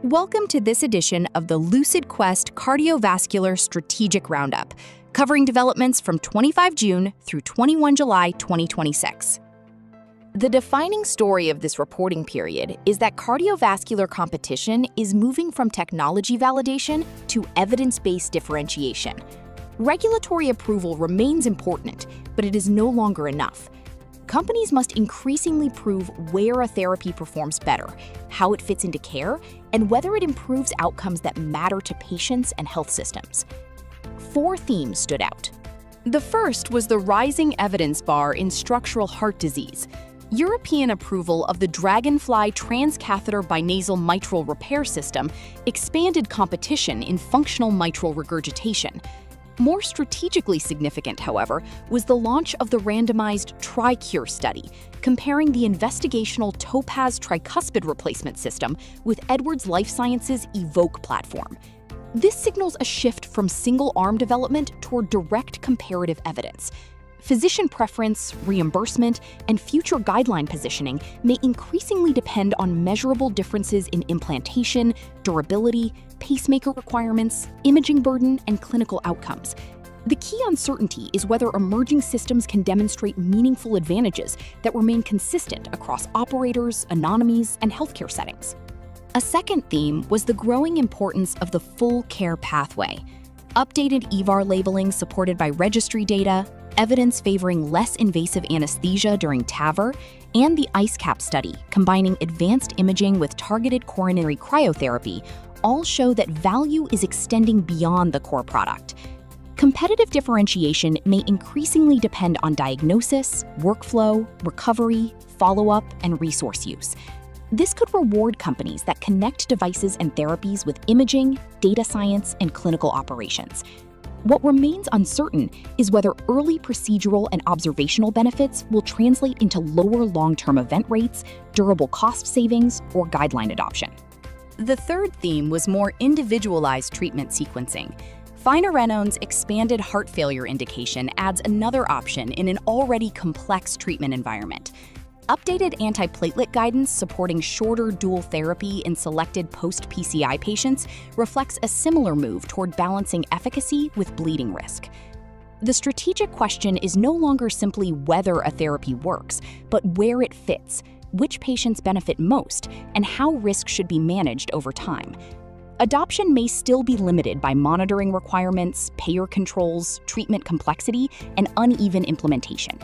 Welcome to this edition of the LucidQuest Cardiovascular Strategic Roundup, covering developments from 25 June through 21 July 2026. The defining story of this reporting period is that cardiovascular competition is moving from technology validation to evidence-based differentiation. Regulatory approval remains important, but it is no longer enough. Companies must increasingly prove where a therapy performs better, how it fits into care, and whether it improves outcomes that matter to patients and health systems. 4 themes stood out. The first was the rising evidence bar in structural heart disease. European approval of the Dragonfly transcatheter binasal mitral repair system expanded competition in functional mitral regurgitation. More strategically significant, however, was the launch of the randomized TRICURE study, comparing the investigational Topaz tricuspid replacement system with Edwards Lifesciences' EVOQUE platform. This signals a shift from single-arm development toward direct comparative evidence. Physician preference, reimbursement, and future guideline positioning may increasingly depend on measurable differences in implantation, durability, pacemaker requirements, imaging burden, and clinical outcomes. The key uncertainty is whether emerging systems can demonstrate meaningful advantages that remain consistent across operators, anatomies, and healthcare settings. A second theme was the growing importance of the full care pathway. Updated EVAR labeling supported by registry data, evidence favoring less invasive anesthesia during TAVR, and the ICECAP study combining advanced imaging with targeted coronary cryotherapy all show that value is extending beyond the core product. Competitive differentiation may increasingly depend on diagnosis, workflow, recovery, follow-up, and resource use. This could reward companies that connect devices and therapies with imaging, data science, and clinical operations. What remains uncertain is whether early procedural and observational benefits will translate into lower long-term event rates, durable cost savings, or guideline adoption. The third theme was more individualized treatment sequencing. Finerenone's expanded heart failure indication adds another option in an already complex treatment environment. Updated antiplatelet guidance supporting shorter dual therapy in selected post-PCI patients reflects a similar move toward balancing efficacy with bleeding risk. The strategic question is no longer simply whether a therapy works, but where it fits, which patients benefit most, and how risk should be managed over time. Adoption may still be limited by monitoring requirements, payer controls, treatment complexity, and uneven implementation.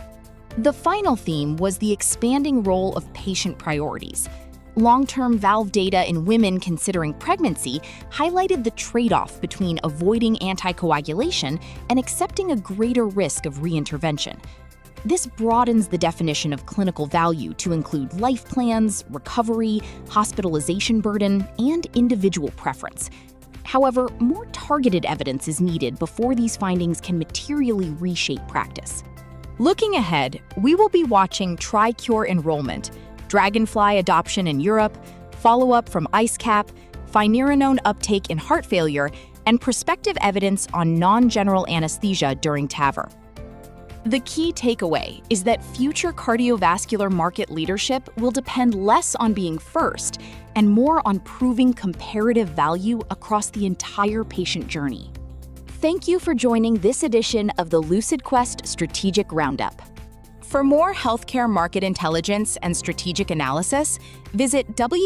The final theme was the expanding role of patient priorities. Long-term valve data in women considering pregnancy highlighted the trade-off between avoiding anticoagulation and accepting a greater risk of reintervention. This broadens the definition of clinical value to include life plans, recovery, hospitalization burden, and individual preference. However, more targeted evidence is needed before these findings can materially reshape practice. Looking ahead, we will be watching TRICURE enrollment, Dragonfly adoption in Europe, follow-up from ICECAP, Finerenone uptake in heart failure, and prospective evidence on non-general anesthesia during TAVR. The key takeaway is that future cardiovascular market leadership will depend less on being first and more on proving comparative value across the entire patient journey. Thank you for joining this edition of the LucidQuest Strategic Roundup. For more healthcare market intelligence and strategic analysis, visit